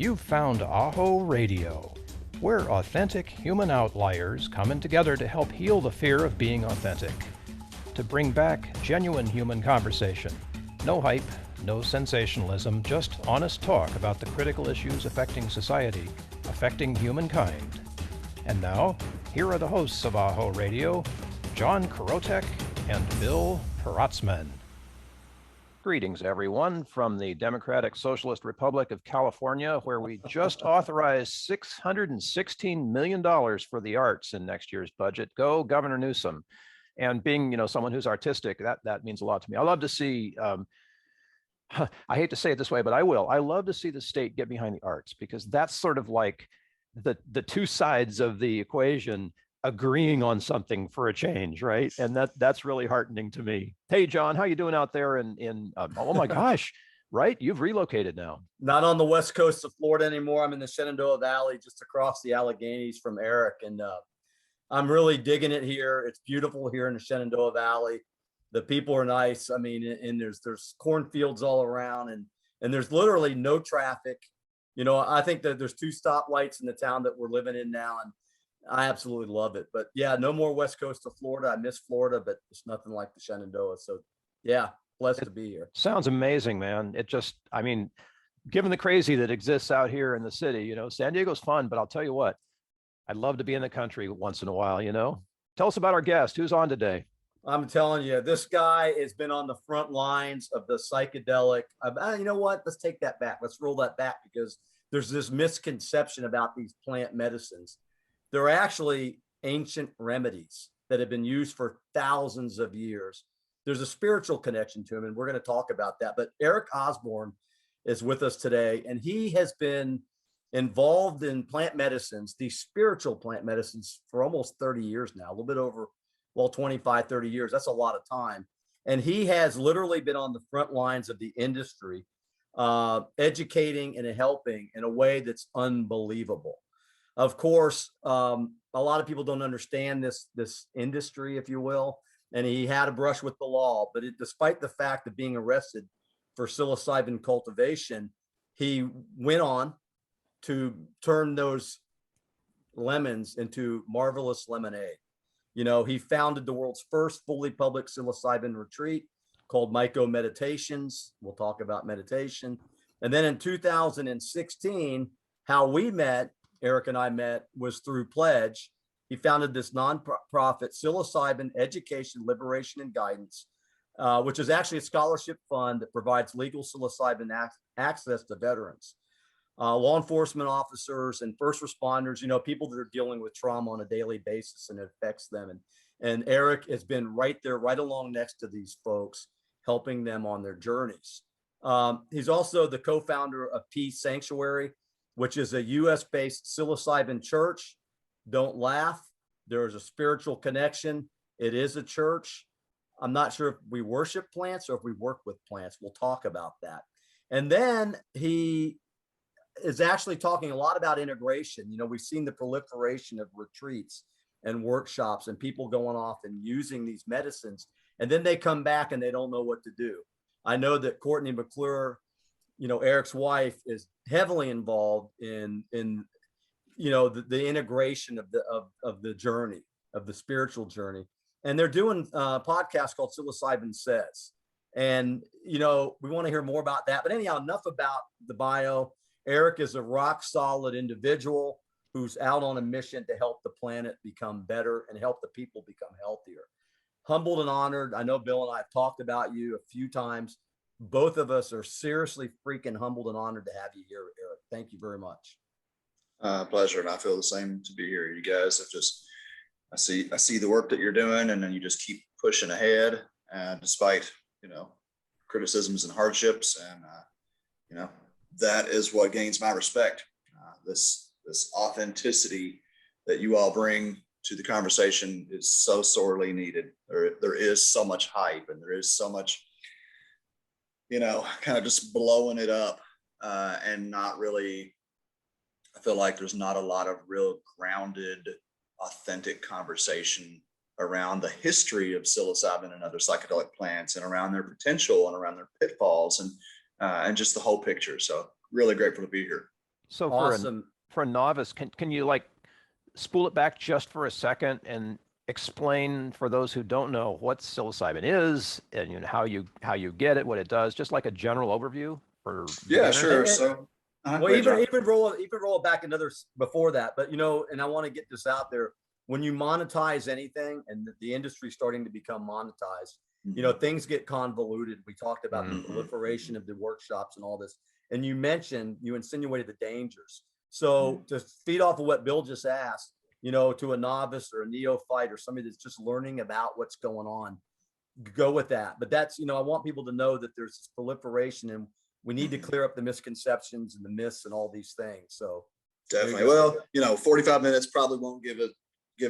You've found AHO Radio, where authentic human outliers coming together to help heal the fear of being authentic, to bring back genuine human conversation. No hype, no sensationalism, just honest talk about the critical issues affecting society, affecting humankind. And now, here are the hosts of AHO Radio, John Krotec and Bill Protzmann. Greetings, everyone, from the Democratic Socialist Republic of California, where we just authorized $616 million for the arts in next year's budget. Go, Governor Newsom. And being, someone who's artistic, that means a lot to me. I love to see, I hate to say it this way, but I will. I love to see the state get behind the arts, because that's sort of like the two sides of the equation agreeing on something for a change, right? And that's really heartening to me. Hey, John, how you doing out there in oh my gosh, right? You've relocated now. Not on the west coast of Florida anymore. I'm in the Shenandoah Valley, just across the Alleghenies from Eric. And I'm really digging it here. It's beautiful here in the Shenandoah Valley. The people are nice. I mean, and there's cornfields all around, and there's literally no traffic. I think that there's 2 stoplights in the town that we're living in now, and I absolutely love it. But yeah, no more west coast of Florida. I miss Florida, but it's nothing like the Shenandoah. So yeah, blessed to be here. Sounds amazing, man. It just, given the crazy that exists out here in the city, San Diego's fun, but I'll tell you what, I'd love to be in the country once in a while, Tell us about our guest. Who's on today? I'm telling you, this guy has been on the front lines of the psychedelic. You know what? Let's take that back. Let's roll that back, because there's this misconception about these plant medicines. They're actually ancient remedies that have been used for thousands of years. There's a spiritual connection to them, and we're going to talk about that. But Eric Osborne is with us today, and he has been involved in plant medicines, these spiritual plant medicines, for almost 30 years now, a little bit over, 25, 30 years. That's a lot of time. And he has literally been on the front lines of the industry, educating and helping in a way that's unbelievable. Of course, a lot of people don't understand this industry, if you will, and he had a brush with the law. But despite the fact of being arrested for psilocybin cultivation, he went on to turn those lemons into marvelous lemonade. He founded the world's first fully public psilocybin retreat called MycoMeditations. We'll talk about meditation. And then in 2016, how we met, Eric and I met, was through PLEDG. He founded this nonprofit Psilocybin Education, Liberation, and Guidance, which is actually a scholarship fund that provides legal psilocybin access to veterans, law enforcement officers, and first responders, people that are dealing with trauma on a daily basis, and it affects them. And Eric has been right there, right along next to these folks, helping them on their journeys. He's also the co-founder of Psanctuary, which is a US-based psilocybin church. Don't laugh. There is a spiritual connection. It is a church. I'm not sure if we worship plants or if we work with plants. We'll talk about that. And then he is actually talking a lot about integration. We've seen the proliferation of retreats and workshops and people going off and using these medicines, and then they come back and they don't know what to do. I know that Courtney McClure, Eric's wife, is heavily involved in the integration of the journey, of the spiritual journey. And they're doing a podcast called Psilocybin Says. And, we want to hear more about that. But anyhow, enough about the bio. Eric is a rock solid individual who's out on a mission to help the planet become better and help the people become healthier. Humbled and honored. I know Bill and I have talked about you a few times. Both of us are seriously freaking humbled and honored to have you here, Eric. Thank you very much. Pleasure. And I feel the same to be here. You guys have I see the work that you're doing, and then you just keep pushing ahead, despite, criticisms and hardships. And, that is what gains my respect. This authenticity that you all bring to the conversation is so sorely needed. There is so much hype, and there is so much, kind of just blowing it up, and not really, I feel like there's not a lot of real grounded, authentic conversation around the history of psilocybin and other psychedelic plants, and around their potential and around their pitfalls, and just the whole picture. So really grateful to be here. So Awesome. for a novice, can you like spool it back just for a second and explain for those who don't know what psilocybin is and how you get it, what it does, just like a general overview for Yeah, beginners? sure. So, Well, go ahead, John. even roll it back another before that. But and I want to get this out there. When you monetize anything, and the industry starting to become monetized, things get convoluted. We talked about the proliferation of the workshops and all this, and you insinuated the dangers. So to feed off of what Bill just asked, to a novice or a neophyte or somebody that's just learning about what's going on, go with that. But that's, I want people to know that there's this proliferation, and we need to clear up the misconceptions and the myths and all these things. So definitely. Well, 45 minutes probably won't give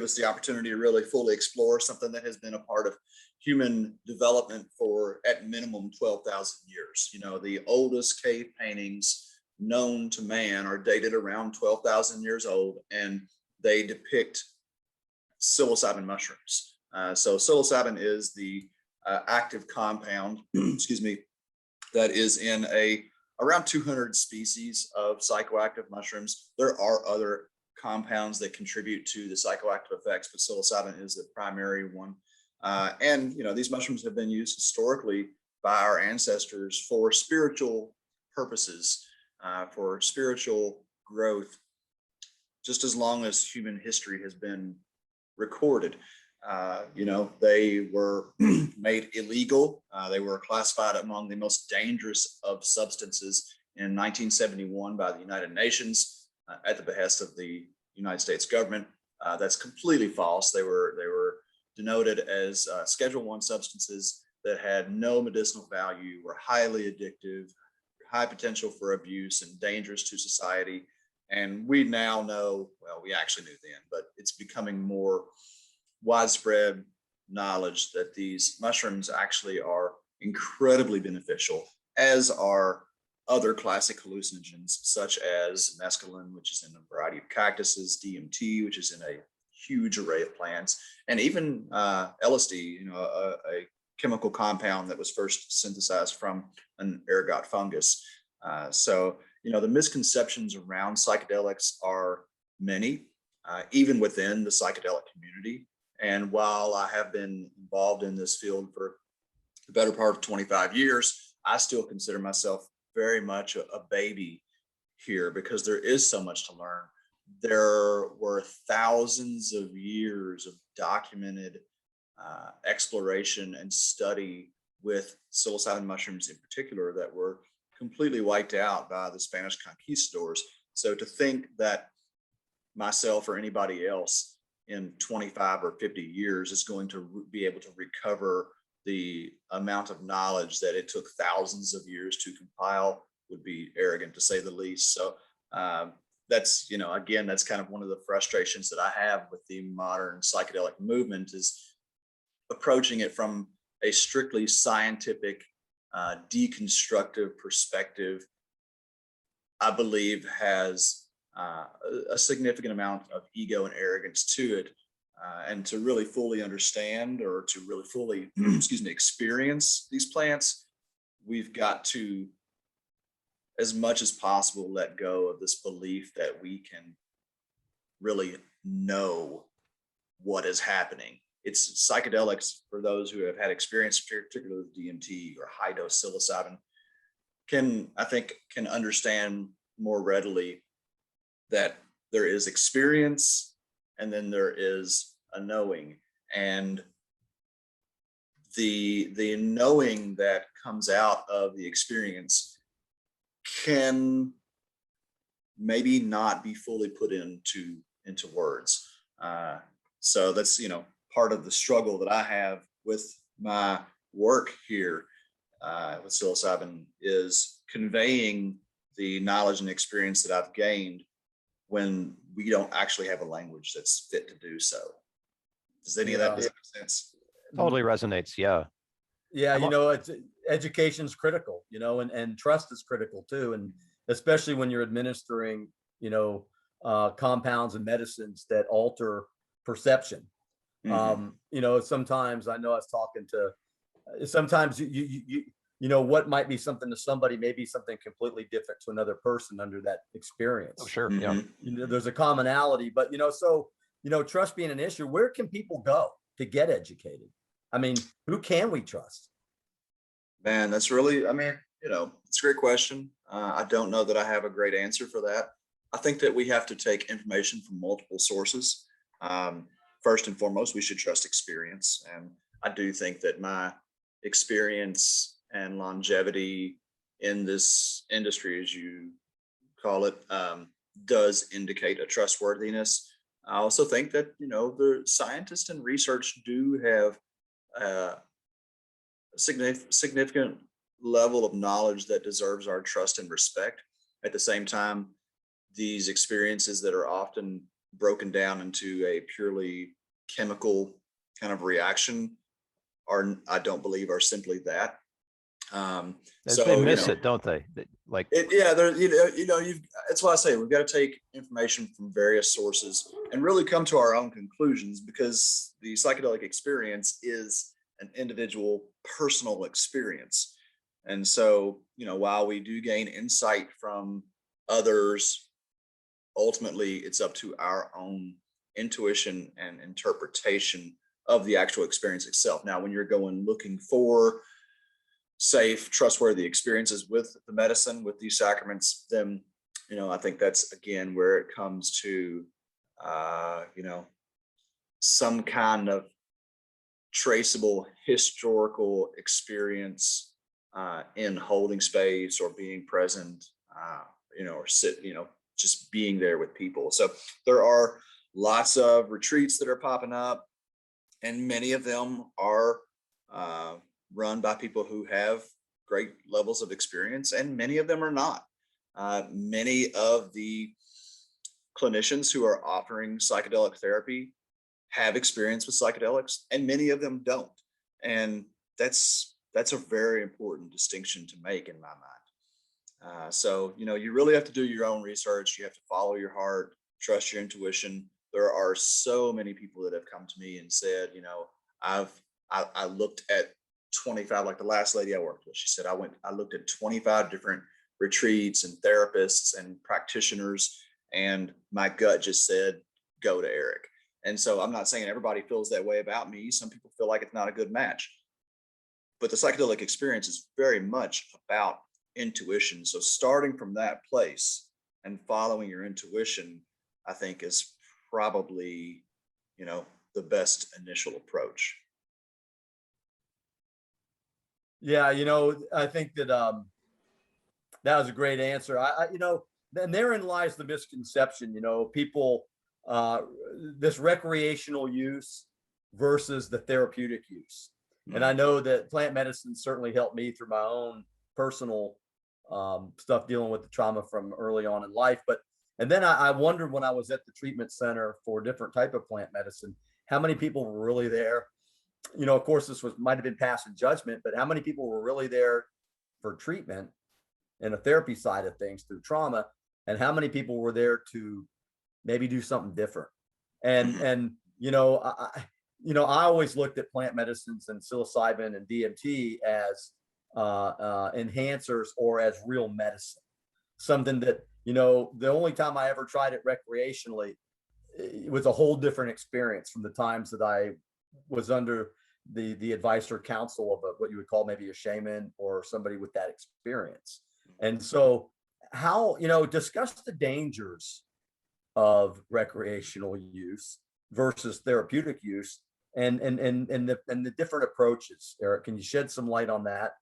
us the opportunity to really fully explore something that has been a part of human development for at minimum 12,000 years. The oldest cave paintings known to man are dated around 12,000 years old, and they depict psilocybin mushrooms. So psilocybin is the active compound, excuse me, that is in around 200 species of psychoactive mushrooms. There are other compounds that contribute to the psychoactive effects, but psilocybin is the primary one. And these mushrooms have been used historically by our ancestors for spiritual purposes, for spiritual growth, just as long as human history has been recorded. They were made illegal. They were classified among the most dangerous of substances in 1971 by the United Nations at the behest of the United States government. That's completely false. They were denoted as Schedule I substances that had no medicinal value, were highly addictive, high potential for abuse, and dangerous to society. And we now know, well, we actually knew then, but it's becoming more widespread knowledge that these mushrooms actually are incredibly beneficial, as are other classic hallucinogens such as mescaline, which is in a variety of cactuses, DMT, which is in a huge array of plants, and even LSD, a chemical compound that was first synthesized from an ergot fungus. So the misconceptions around psychedelics are many, even within the psychedelic community. And while I have been involved in this field for the better part of 25 years, I still consider myself very much a baby here, because there is so much to learn. There were thousands of years of documented exploration and study with psilocybin mushrooms in particular that were completely wiped out by the Spanish Conquistadores. So to think that myself or anybody else in 25 or 50 years is going to be able to recover the amount of knowledge that it took thousands of years to compile would be arrogant, to say the least. So that's, again, that's kind of one of the frustrations that I have with the modern psychedelic movement, is approaching it from a strictly scientific, deconstructive perspective. I believe has a significant amount of ego and arrogance to it. And to really fully understand, or to really fully, experience these plants, we've got to, as much as possible, let go of this belief that we can really know what is happening. It's psychedelics, for those who have had experience, particularly with DMT or high dose psilocybin, can understand more readily that there is experience and then there is a knowing. And the knowing that comes out of the experience can maybe not be fully put into words. So that's, part of the struggle that I have with my work here with psilocybin, is conveying the knowledge and experience that I've gained when we don't actually have a language that's fit to do so. Does any of that make sense? Totally resonates. Yeah. Yeah, it's education's critical, and trust is critical too, and especially when you're administering, compounds and medicines that alter perception. Sometimes I know I was talking to, sometimes what might be something to somebody may be something completely different to another person under that experience. Oh, sure. Yeah. There's a commonality, but trust being an issue, where can people go to get educated? I mean, who can we trust? Man, that's really, it's a great question. I don't know that I have a great answer for that. I think that we have to take information from multiple sources. First and foremost, we should trust experience. And I do think that my experience and longevity in this industry, as you call it, does indicate a trustworthiness. I also think that, the scientists and research do have a significant level of knowledge that deserves our trust and respect. At the same time, these experiences that are often broken down into a purely chemical kind of reaction I don't believe are simply that. So they miss it, don't they? That's why I say we've got to take information from various sources and really come to our own conclusions, because the psychedelic experience is an individual personal experience. And so, while we do gain insight from others, ultimately it's up to our own intuition and interpretation of the actual experience itself. Now, when you're going looking for safe, trustworthy experiences with the medicine, with these sacraments, then, I think that's again where it comes to, some kind of traceable historical experience in holding space or being present, or just being there with people. So there are lots of retreats that are popping up, and many of them are run by people who have great levels of experience, and many of them are not. Many of the clinicians who are offering psychedelic therapy have experience with psychedelics, and many of them don't. And that's a very important distinction to make in my mind. So, you really have to do your own research. You have to follow your heart, trust your intuition. There are so many people that have come to me and said, I looked at 25, like the last lady I worked with, she said, I looked at 25 different retreats and therapists and practitioners, and my gut just said, go to Eric. And so I'm not saying everybody feels that way about me. Some people feel like it's not a good match, but the psychedelic experience is very much about intuition. So starting from that place and following your intuition, I think is probably, the best initial approach. Yeah, I think that that was a great answer. And therein lies the misconception. People, this recreational use versus the therapeutic use. And I know that plant medicine certainly helped me through my own personal stuff dealing with the trauma from early on in life. And then I wondered when I was at the treatment center for a different type of plant medicine, how many people were really there. Of course, this might have been passing judgment, but how many people were really there for treatment and the therapy side of things through trauma, and how many people were there to maybe do something different? And I always looked at plant medicines and psilocybin and DMT as enhancers or as real medicine, something that, the only time I ever tried it recreationally, it was a whole different experience from the times that I was under the advice or counsel of what you would call maybe a shaman or somebody with that experience. And so discuss the dangers of recreational use versus therapeutic use and the different approaches. Eric, can you shed some light on that?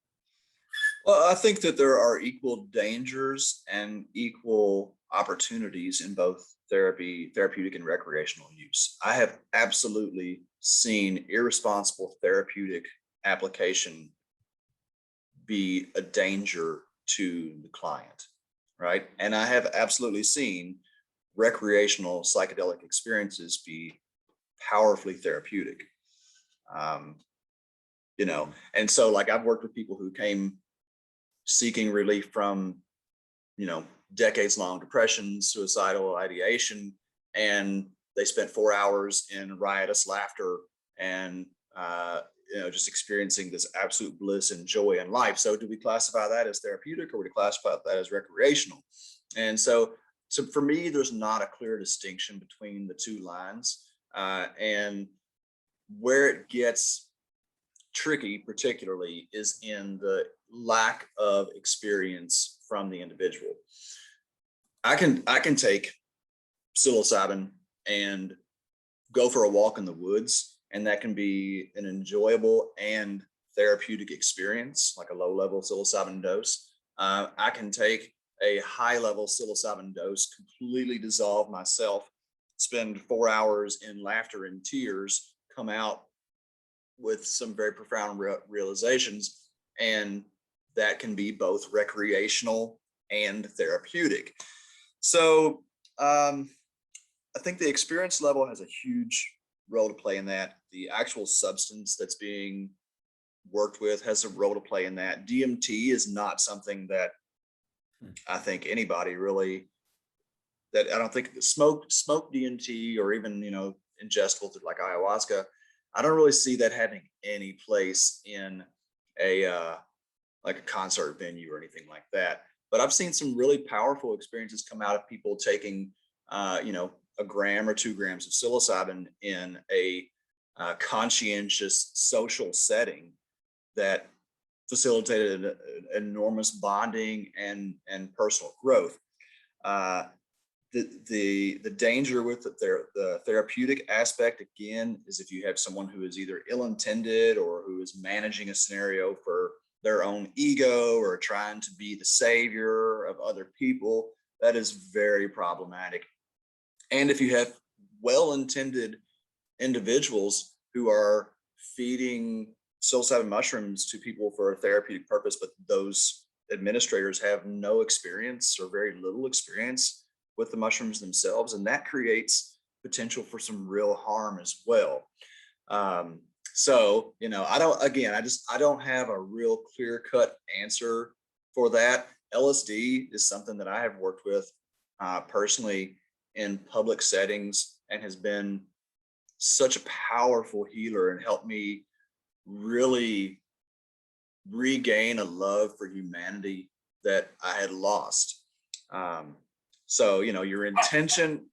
Well, I think that there are equal dangers and equal opportunities in both therapeutic and recreational use. I have absolutely seen irresponsible therapeutic application be a danger to the client, right? And I have absolutely seen recreational psychedelic experiences be powerfully therapeutic. And so like I've worked with people who came seeking relief from, decades long depression, suicidal ideation, and they spent 4 hours in riotous laughter and just experiencing this absolute bliss and joy in life. So do we classify that as therapeutic, or would we classify that as recreational? And so for me, there's not a clear distinction between the two lines. And where it gets tricky, particularly, is in the lack of experience from the individual. I can take psilocybin and go for a walk in the woods, and that can be an enjoyable and therapeutic experience, like a low-level psilocybin dose. I can take a high-level psilocybin dose, completely dissolve myself, spend 4 hours in laughter and tears, come out with some very profound realizations, and that can be both recreational and therapeutic. So I think the experience level has a huge role to play in that. The actual substance that's being worked with has a role to play in that. DMT is not something that I think anybody really, that I don't think smoke DMT, or even, ingestible like ayahuasca, I don't really see that having any place in a like a concert venue or anything like that. But I've seen some really powerful experiences come out of people taking, a gram or 2 grams of psilocybin in a conscientious social setting that facilitated an enormous bonding and personal growth. The danger with the therapeutic aspect, again, is if you have someone who is either ill-intended or who is managing a scenario for their own ego or trying to be the savior of other people, that is very problematic. And if you have well-intended individuals who are feeding psilocybin mushrooms to people for a therapeutic purpose, but those administrators have no experience or very little experience with the mushrooms themselves, and that creates potential for some real harm as well. So, I don't have a real clear-cut answer for that. LSD is something that I have worked with personally in public settings, and has been such a powerful healer and helped me really regain a love for humanity that I had lost. So, your intention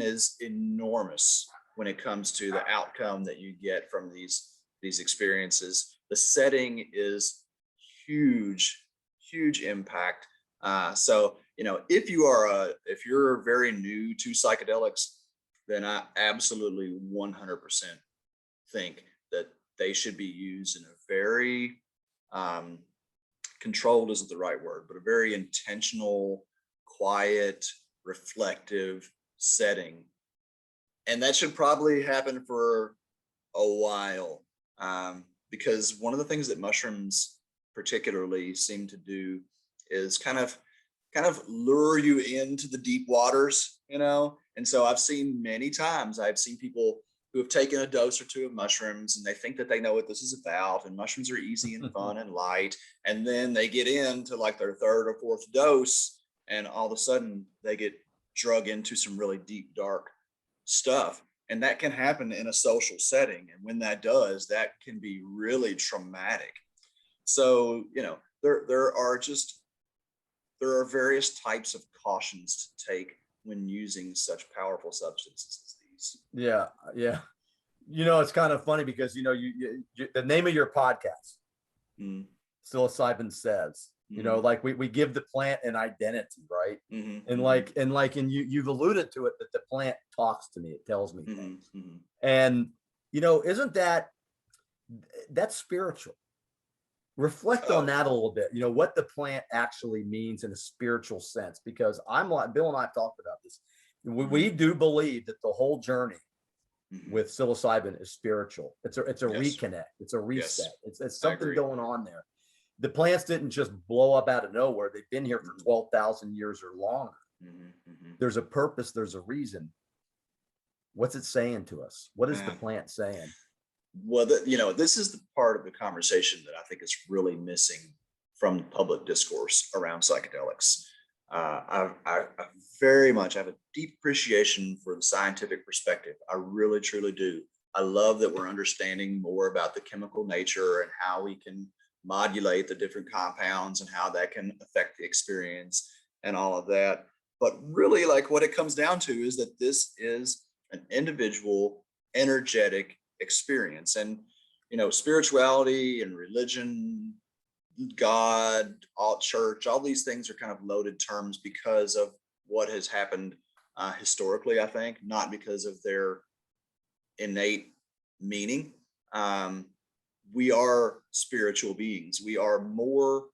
is enormous when it comes to the outcome that you get from these experiences. The setting is huge impact. So, if you're very new to psychedelics, then I absolutely 100% think that they should be used in a very controlled isn't the right word, but a very intentional, quiet, reflective setting. And that should probably happen for a while, because one of the things that mushrooms particularly seem to do is kind of lure you into the deep waters, And so I've seen people who have taken a dose or 2 of mushrooms, and they think that they know what this is about, and mushrooms are easy and fun and light. And then they get into like their 3rd or 4th dose, and all of a sudden they get drug into some really deep, dark stuff. And that can happen in a social setting. And when that does, that can be really traumatic. So, there are various types of cautions to take when using such powerful substances as these. Yeah. It's kind of funny because you the name of your podcast, Psilocybin Says. Like we give the plant an identity, right? And you've alluded to it, that the plant talks to me, it tells me things. And isn't that's spiritual? Reflect on that a little bit, what the plant actually means in a spiritual sense, because Bill and I have talked about this. We do believe that the whole journey with psilocybin is spiritual. It's a yes. reconnect. It's a reset. Yes. It's something going on there. The plants didn't just blow up out of nowhere. They've been here for 12,000 years or longer. There's a purpose. There's a reason. What's it saying to us? What is the plant saying? Well, this is the part of the conversation that I think is really missing from public discourse around psychedelics. I very much have a deep appreciation for the scientific perspective. I really, truly do. I love that we're understanding more about the chemical nature and how we can modulate the different compounds and how that can affect the experience and all of that. But really, like, what it comes down to is that this is an individual energetic experience. And, you know, spirituality and religion, God, all church, all these things are kind of loaded terms because of what has happened historically, I think, not because of their innate meaning. We are spiritual beings. We are more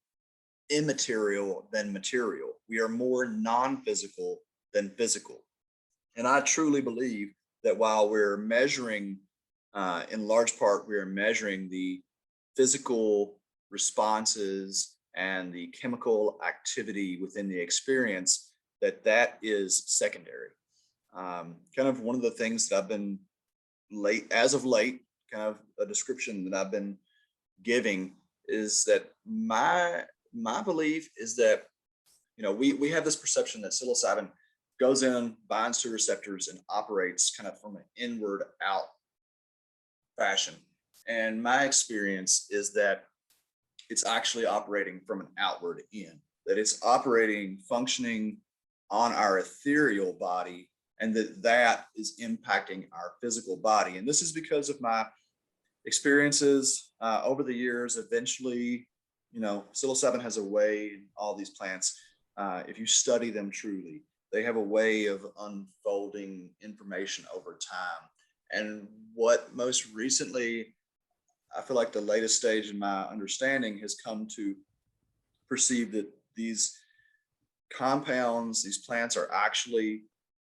immaterial than material. We are more non-physical than physical. And I truly believe that while we're measuring, in large part, we are measuring the physical responses and the chemical activity within the experience, that is secondary. Kind of one of the things that I've been as of late, kind of a description that I've been giving is that my belief is that, you know, we have this perception that psilocybin goes in, binds to receptors, and operates kind of from an inward out fashion. And my experience is that it's actually operating from an outward in, that it's operating, functioning on our ethereal body, and that is impacting our physical body. And this is because of my experiences over the years. Eventually, you know, psilocybin has a way, all these plants, if you study them truly, they have a way of unfolding information over time. And what most recently, I feel like the latest stage in my understanding has come to perceive that these compounds, these plants are actually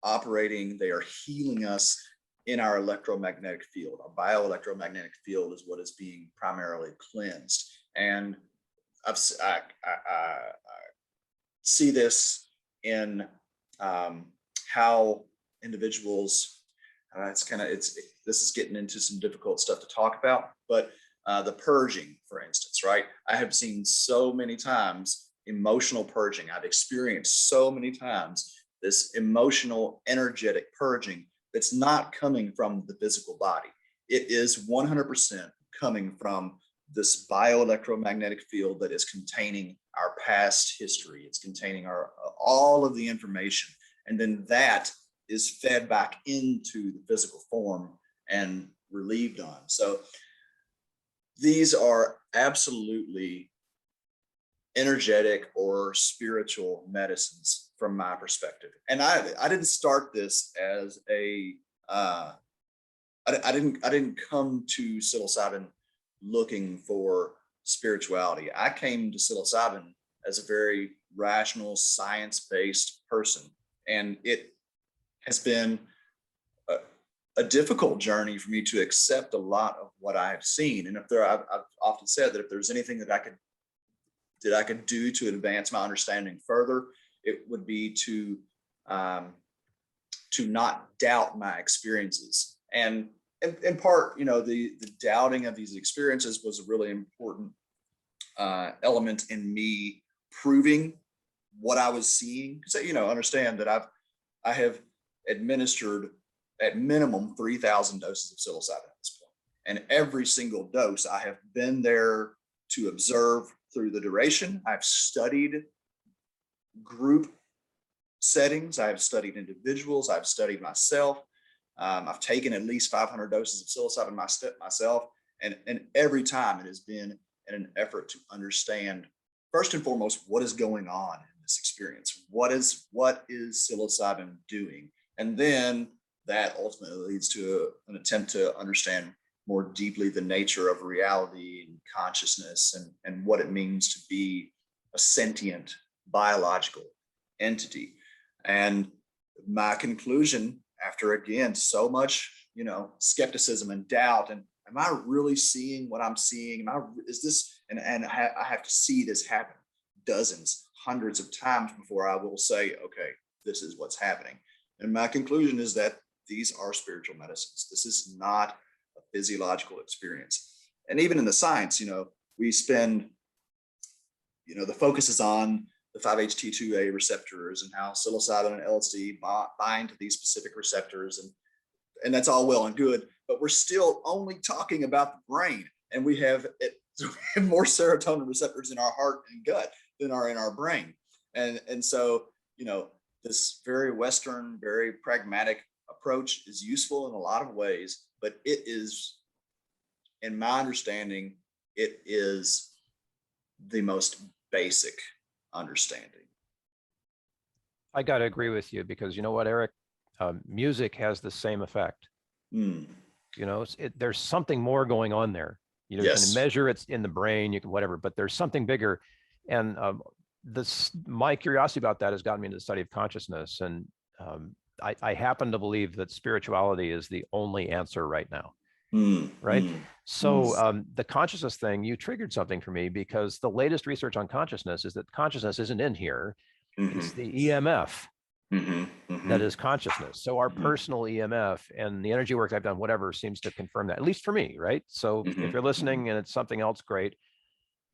operating, they are healing us in our electromagnetic field. Our bioelectromagnetic field is what is being primarily cleansed. And I see this in how individuals, this is getting into some difficult stuff to talk about, but the purging, for instance, right? I have seen so many times emotional purging. I've experienced so many times this emotional, energetic purging that's not coming from the physical body. It is 100% coming from this bioelectromagnetic field that is containing our past history. It's containing all of the information. And then that is fed back into the physical form and relieved on. So these are absolutely energetic or spiritual medicines from my perspective. And I didn't start this as I didn't come to psilocybin looking for spirituality. I came to psilocybin as a very rational, science-based person. And it has been a difficult journey for me to accept a lot of what I have seen. And I've often said that if there's anything that I could do to advance my understanding further, it would be to not doubt my experiences. And in part, you know, the doubting of these experiences was a really important element in me proving what I was seeing. Because, you know, understand that I have administered at minimum 3,000 doses of psilocybin at this point. And every single dose, I have been there to observe through the duration. I've studied group settings. I've studied individuals. I've studied myself. I've taken at least 500 doses of psilocybin myself. And every time it has been in an effort to understand, first and foremost, what is going on in this experience? What is psilocybin doing? And then that ultimately leads to an attempt to understand more deeply the nature of reality and consciousness and what it means to be a sentient biological entity. And my conclusion, after again so much, you know, skepticism and doubt, and am I really seeing what I'm seeing? Is this, and I have to see this happen dozens, hundreds of times before I will say, okay, this is what's happening. And my conclusion is that these are spiritual medicines. This is not a physiological experience. And even in the science, you know, we spend, you know, the focus is on the 5-HT2A receptors and how psilocybin and LSD bind to these specific receptors. And that's all well and good. but we're still only talking about the brain, and we have more serotonin receptors in our heart and gut than are in our brain. And so, this very Western, very pragmatic approach is useful in a lot of ways, but it is, in my understanding, it is the most basic understanding. I got to agree with you, because you know what, Eric, music has the same effect. There's something more going on there. You can measure it in the brain, you can whatever, but there's something bigger. And my curiosity about that has gotten me into the study of consciousness. And I happen to believe that spirituality is the only answer right now. Right. So the consciousness thing, you triggered something for me, because the latest research on consciousness is that consciousness isn't in here. It's the EMF that is consciousness. So our personal EMF and the energy work I've done, whatever, seems to confirm that, at least for me. Right. So if you're listening and it's something else, great.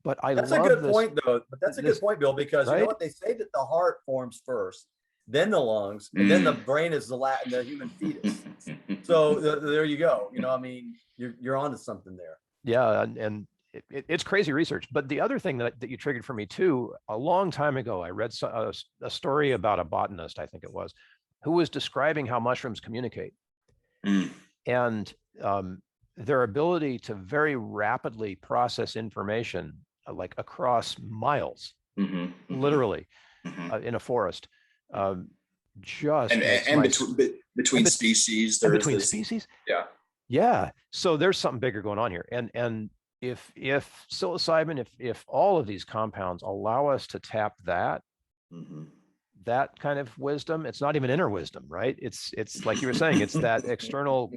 But that's a good point, though. But that's a good point, Bill, because you know what, they say that the heart forms first, then the lungs, and then the brain is the human fetus. So there you go. You're onto something there. Yeah, and it's crazy research. But the other thing that you triggered for me too, a long time ago, I read a story about a botanist, I think it was, who was describing how mushrooms communicate, and their ability to very rapidly process information, like across miles, literally, in a forest. Between species, between species. Yeah. So there's something bigger going on here. And if psilocybin, if all of these compounds allow us to tap that kind of wisdom, it's not even inner wisdom, right? It's like you were saying, it's that external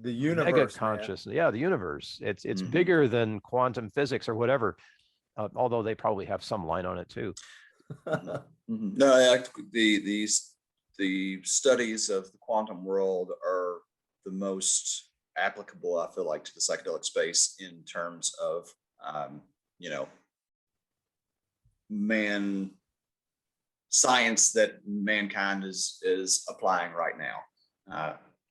the universe, mega consciousness. Yeah, the universe. It's bigger than quantum physics or whatever. Although they probably have some line on it too. No, the studies of the quantum world are the most applicable, I feel like, to the psychedelic space in terms of science that mankind is applying right now.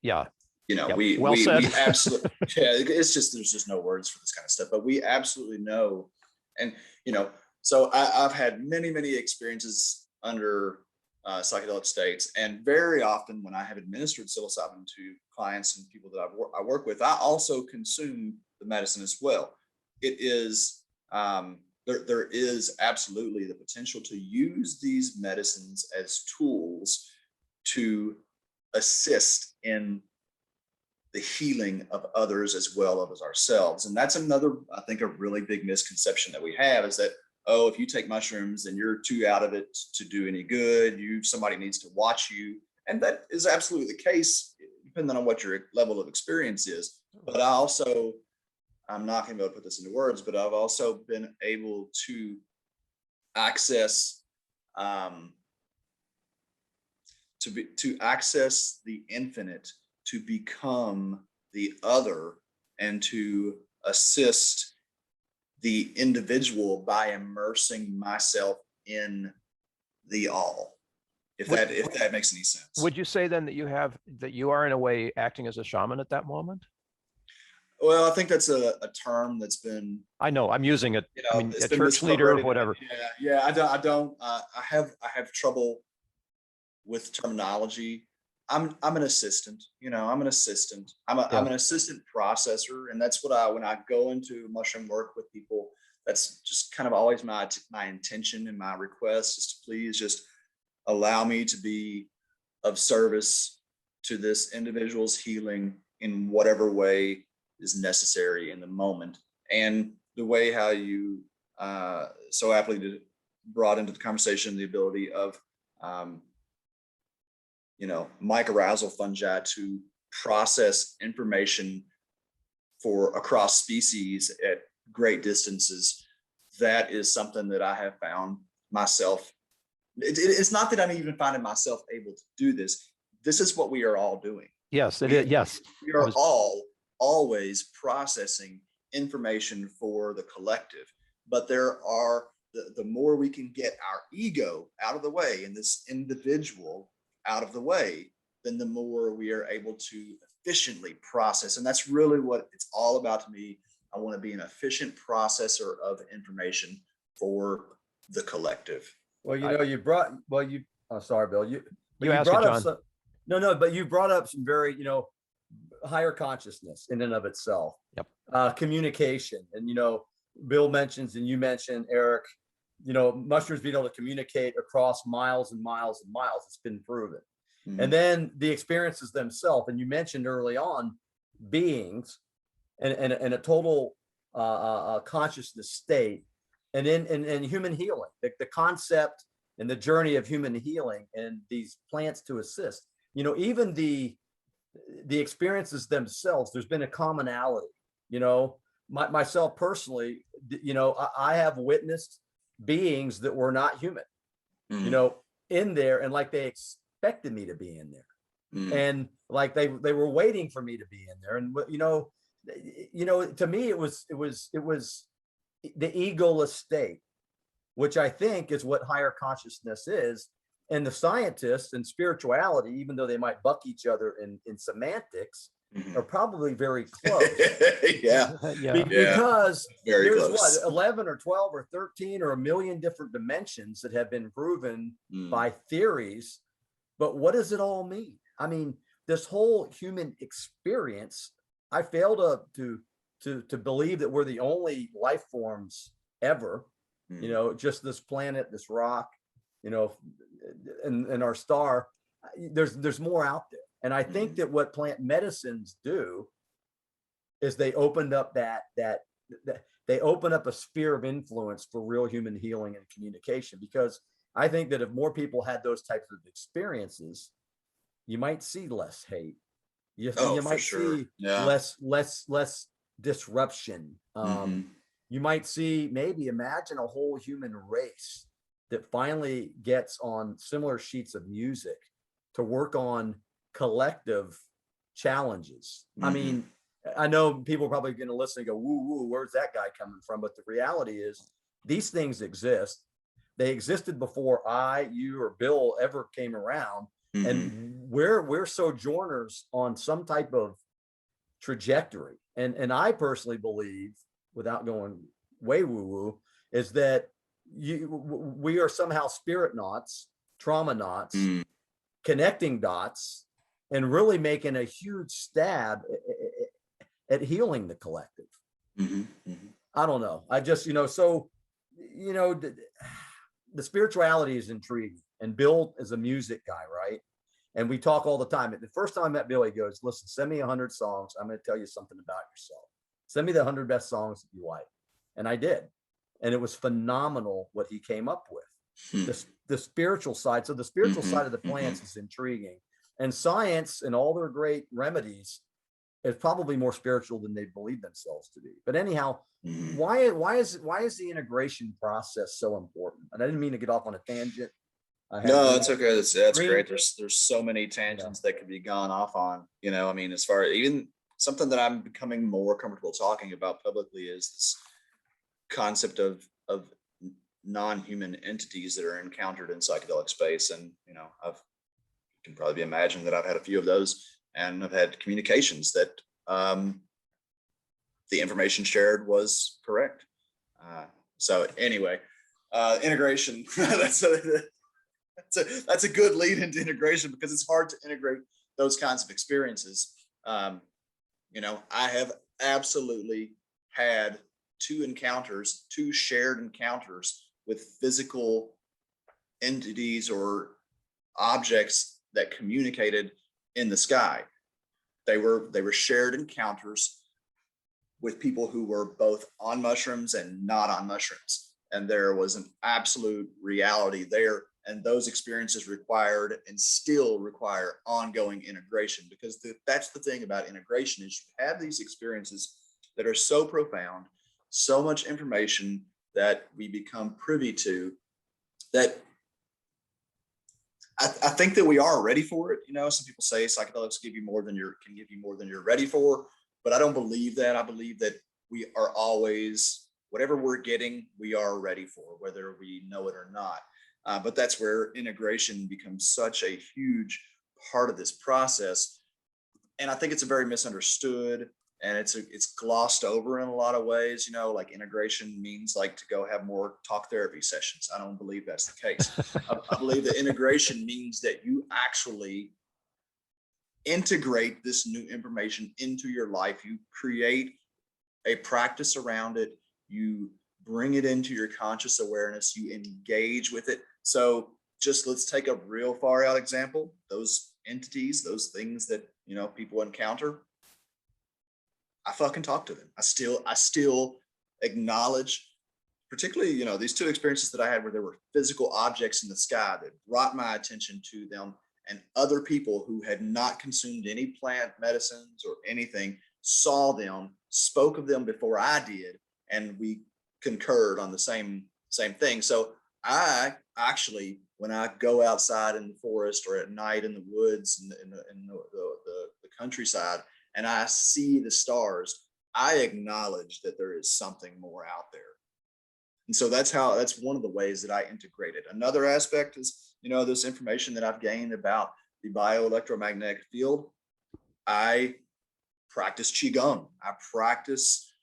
We absolutely, it's just, there's just no words for this kind of stuff, but we absolutely know. And, so I've had many, many experiences under psychedelic states. And very often when I have administered psilocybin to clients and people that I work with, I also consume the medicine as well. It is, there is absolutely the potential to use these medicines as tools to assist in the healing of others as well as ourselves. And that's another, I think, a really big misconception that we have, is that, oh, if you take mushrooms and you're too out of it to do any good, somebody needs to watch you. And that is absolutely the case, depending on what your level of experience is. But I'm not going to be able to put this into words, but I've also been able to access to access the infinite, to become the other, and to assist the individual by immersing myself in the all. If that makes any sense. Would you say then that you are in a way acting as a shaman at that moment? Well, I think that's a term that's been. I know, I'm using it. I mean, a church leader or whatever. Yeah. I have trouble with terminology. I'm an assistant. I'm an assistant. I'm an assistant processor, and that's what when I go into mushroom work with people, that's just kind of always my intention and my request is to please just allow me to be of service to this individual's healing in whatever way is necessary in the moment. And the way how you so aptly brought into the conversation the ability of mycorrhizal fungi to process information across species at great distances, that is something that I have found myself. It's not that I'm even finding myself able to do this. This is what we are all doing. Yes, it is. Yes. We are all always processing information for the collective, but there are the more we can get our ego out of the way and this individual out of the way, then the more we are able to efficiently process. And that's really what it's all about to me. I want to be an efficient processor of information for the collective. Well, sorry, Bill, You ask brought it, up John. some, no, but you brought up some very, higher consciousness in and of itself. Yep. Communication. And, Bill mentions, and you mentioned, Eric, mushrooms being able to communicate across miles and miles and miles. It's been proven. Mm-hmm. And then the experiences themselves. And you mentioned early on beings and a total consciousness state, and in human healing, the concept and the journey of human healing and these plants to assist, even the experiences themselves, there's been a commonality. Myself personally, I have witnessed beings that were not human, in there, and like they expected me to be in there, and like they were waiting for me to be in there, and to me it was the egoless state, which I think is what higher consciousness is. And the scientists and spirituality, even though they might buck each other in semantics, are probably very close. Yeah. Because very there's close. 11 or 12 or 13 or a million different dimensions that have been proven by theories. But what does it all mean? I mean, this whole human experience, I fail to believe that we're the only life forms ever, just this planet, this rock, and our star. There's more out there. And I think that what plant medicines do is they opened up they open up a sphere of influence for real human healing and communication. Because I think that if more people had those types of experiences, you might see less hate. You might see less disruption. You might see, imagine a whole human race that finally gets on similar sheets of music to work on collective challenges. I mean, I know people are probably going to listen and go, woo, woo, where's that guy coming from? But the reality is these things exist. They existed before you, or Bill ever came around. And we're sojourners on some type of trajectory. And I personally believe, without going way woo-woo, is that we are somehow spirit nauts, trauma nauts, connecting dots, and really making a huge stab at healing the collective. I don't know. I just, the spirituality is intriguing. And Bill is a music guy, right? And we talk all the time. The first time I met Bill, he goes, listen, send me 100 songs. I'm going to tell you something about yourself. Send me the 100 best songs that you like. And I did. And it was phenomenal what he came up with. The spiritual side. So the spiritual side of the plants is intriguing. And science and all their great remedies is probably more spiritual than they believe themselves to be. But anyhow, why is the integration process so important? And I didn't mean to get off on a tangent. No, it's okay. That's great. There's so many tangents that could be gone off on, I mean, as far as even something that I'm becoming more comfortable talking about publicly is this concept of non-human entities that are encountered in psychedelic space. And, you can probably imagine that I've had a few of those, and I've had communications that the information shared was correct. So anyway, integration, that's a good lead into integration, because it's hard to integrate those kinds of experiences. I have absolutely had two shared encounters with physical entities or objects that communicated in the sky. They were shared encounters with people who were both on mushrooms and not on mushrooms. And there was an absolute reality there. And those experiences required and still require ongoing integration, because that's the thing about integration, is you have these experiences that are so profound, so much information that we become privy to, that I think that we are ready for it. Some people say psychedelics can give you more than you're ready for, but I don't believe that. I believe that we are always, whatever we're getting, we are ready for, whether we know it or not. But that's where integration becomes such a huge part of this process. and I think it's a very misunderstood, and it's glossed over in a lot of ways. You know, like integration means like to go have more talk therapy sessions. I don't believe that's the case. I believe that integration means that you actually integrate this new information into your life. You create a practice around it. You bring it into your conscious awareness. You engage with it. So just let's take a real far out example. Those entities, those things that, you know, people encounter, I fucking talk to them. I still acknowledge, particularly, you know, these two experiences that I had where there were physical objects in the sky that brought my attention to them, and other people who had not consumed any plant medicines or anything saw them, spoke of them before I did, and we concurred on the same thing. So I actually, when I go outside in the forest or at night in the woods in the countryside, and I see the stars, I acknowledge that there is something more out there. And so that's one of the ways that I integrate it. Another aspect is, you know, this information that I've gained about the bioelectromagnetic field. I practice Qi Gong. I practice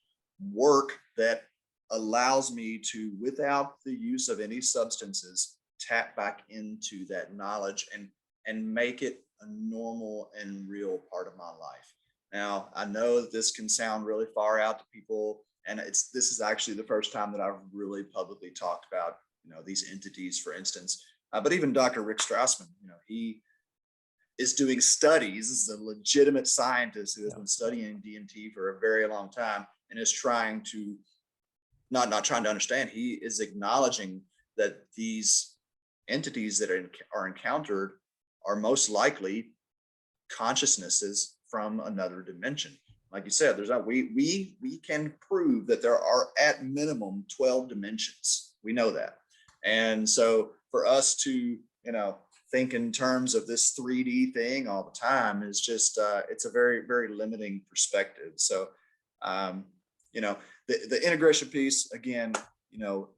work that allows me to, without the use of any substances, tap back into that knowledge and make it a normal and real part of my life. Now, I know that this can sound really far out to people, and this is actually the first time that I've really publicly talked about, you know, these entities, for instance. But even Dr. Rick Strassman, you know, he is doing studies. This is a legitimate scientist who has been studying DMT for a very long time and is trying to, not trying to understand, he is acknowledging that these entities that are encountered are most likely consciousnesses from another dimension. Like you said, we can prove that there are at minimum 12 dimensions. We know that. And so for us to, you know, think in terms of this 3D thing all the time is just, it's a very, very limiting perspective. So, you know, the integration piece, again, you know,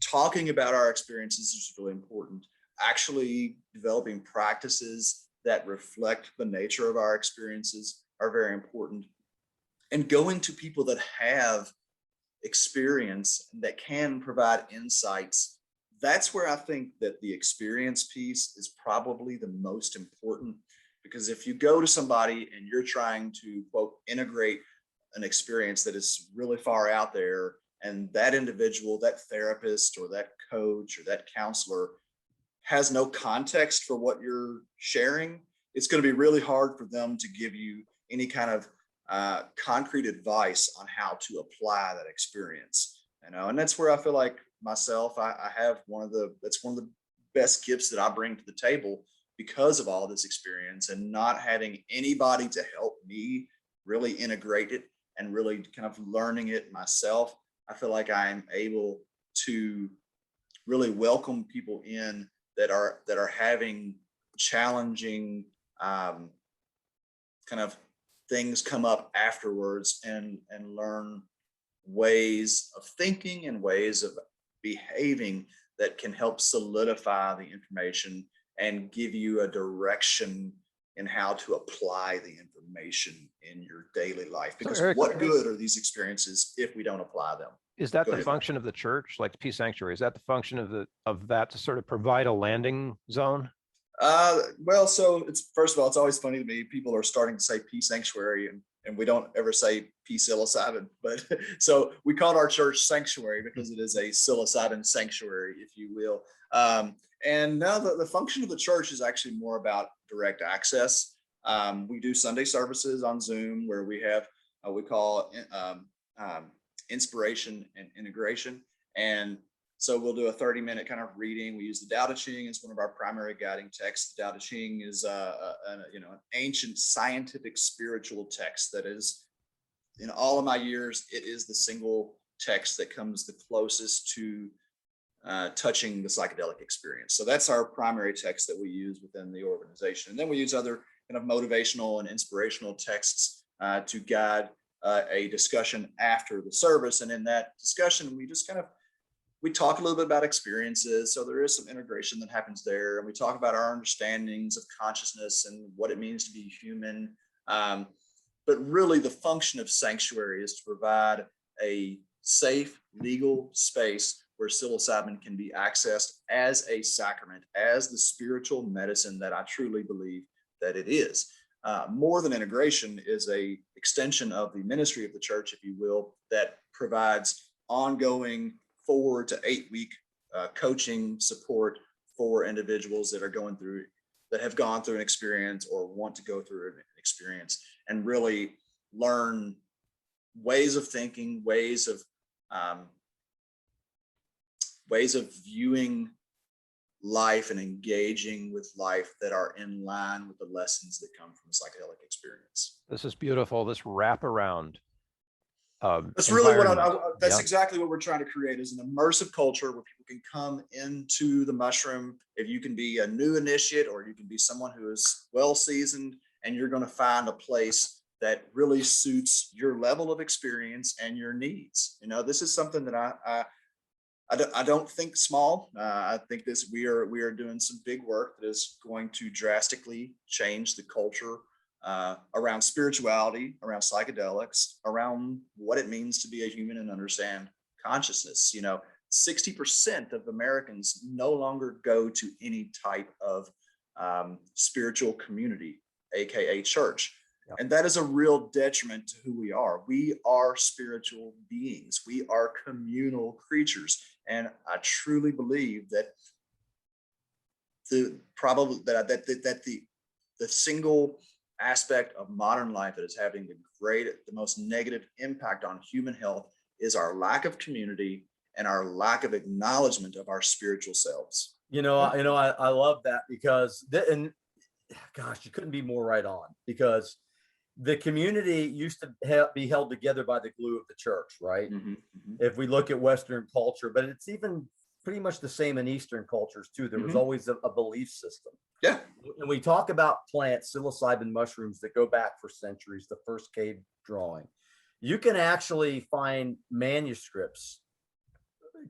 talking about our experiences is really important. Actually developing practices that reflect the nature of our experiences are very important. And going to people that have experience that can provide insights, that's where I think that the experience piece is probably the most important. Because if you go to somebody and you're trying to, quote, integrate an experience that is really far out there, and that individual, that therapist or that coach or that counselor has no context for what you're sharing, it's going to be really hard for them to give you any kind of concrete advice on how to apply that experience. You know, and that's where I feel like myself, I have that's one of the best gifts that I bring to the table because of all this experience, and not having anybody to help me really integrate it and really kind of learning it myself. I feel like I'm able to really welcome people in that are having challenging kind of things come up afterwards, and learn ways of thinking and ways of behaving that can help solidify the information and give you a direction in how to apply the information in your daily life. Because Eric, what good are these experiences if we don't apply them? Is that the function of the church, like Psanctuary? Is that the function of that to sort of provide a landing zone? Well, so first of all, it's always funny to me. People are starting to say Psanctuary, and we don't ever say Psilocybin, but so we called our church Sanctuary because it is a psilocybin sanctuary, if you will. And now the function of the church is actually more about direct access. We do Sunday services on Zoom where we have what we call inspiration and integration. And so we'll do a 30-minute kind of reading. We use the Tao Te Ching as one of our primary guiding texts. The Tao Te Ching is an ancient scientific spiritual text that is, in all of my years, it is the single text that comes the closest to touching the psychedelic experience. So that's our primary text that we use within the organization. And then we use other kind of motivational and inspirational texts to guide a discussion after the service. And in that discussion, we talk a little bit about experiences. So there is some integration that happens there. And we talk about our understandings of consciousness and what it means to be human. But really the function of Psanctuary is to provide a safe, legal space where psilocybin can be accessed as a sacrament, as the spiritual medicine that I truly believe that it is. More than integration is a extension of the ministry of the church, if you will, that provides ongoing 4 to 8 week coaching support for individuals that are that have gone through an experience or want to go through an experience, and really learn ways of thinking, ways of viewing life and engaging with life that are in line with the lessons that come from a psychedelic experience. This is beautiful. This wraparound. That's really what that's exactly what we're trying to create, is an immersive culture where people can come into the mushroom. If you can be a new initiate, or you can be someone who is well seasoned, and you're going to find a place that really suits your level of experience and your needs. You know, this is something that I don't think small. I think we are doing some big work that is going to drastically change the culture around spirituality, around psychedelics, around what it means to be a human and understand consciousness. You know, 60% of Americans no longer go to any type of spiritual community, aka church. Yep. And that is a real detriment to who we are. We are spiritual beings. We are communal creatures. And I truly believe that the single aspect of modern life that is having the most negative impact on human health is our lack of community and our lack of acknowledgement of our spiritual selves. I love that, because and gosh, you couldn't be more right on, because the community used to be held together by the glue of the church, right? Mm-hmm, mm-hmm. If we look at Western culture, but it's even pretty much the same in Eastern cultures too. There was always a belief system. Yeah. And we talk about plants, psilocybin mushrooms that go back for centuries, the first cave drawing. You can actually find manuscripts,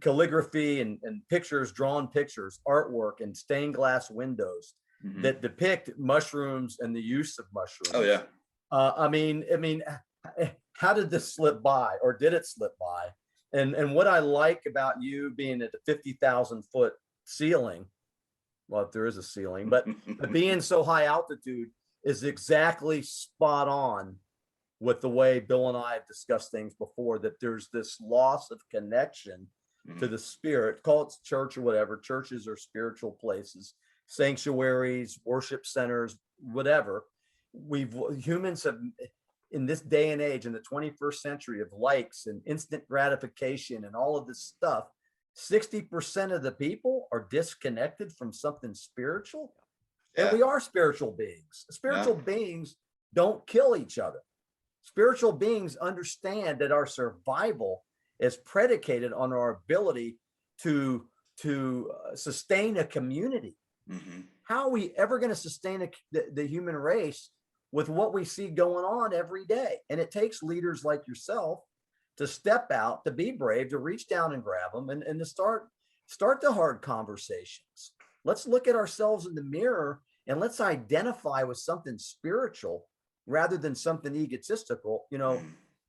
calligraphy and pictures, drawn pictures, artwork, and stained glass windows that depict mushrooms and the use of mushrooms. Oh yeah. I mean, how did this slip by, or did it slip by? And what I like about you being at the 50,000 foot ceiling, well, if there is a ceiling, but being so high altitude is exactly spot on with the way Bill and I have discussed things before, that there's this loss of connection to the spirit. Call it church or whatever. Churches are spiritual places, sanctuaries, worship centers, whatever. Humans have, in this day and age, in the 21st century of likes and instant gratification and all of this stuff, 60% of the people are disconnected from something spiritual. Yeah. And we are spiritual beings. Spiritual beings don't kill each other. Spiritual beings understand that our survival is predicated on our ability to sustain a community. How are we ever going to sustain the human race with what we see going on every day? And it takes leaders like yourself to step out, to be brave, to reach down and grab them, and to start the hard conversations. Let's look at ourselves in the mirror and let's identify with something spiritual rather than something egotistical, you know.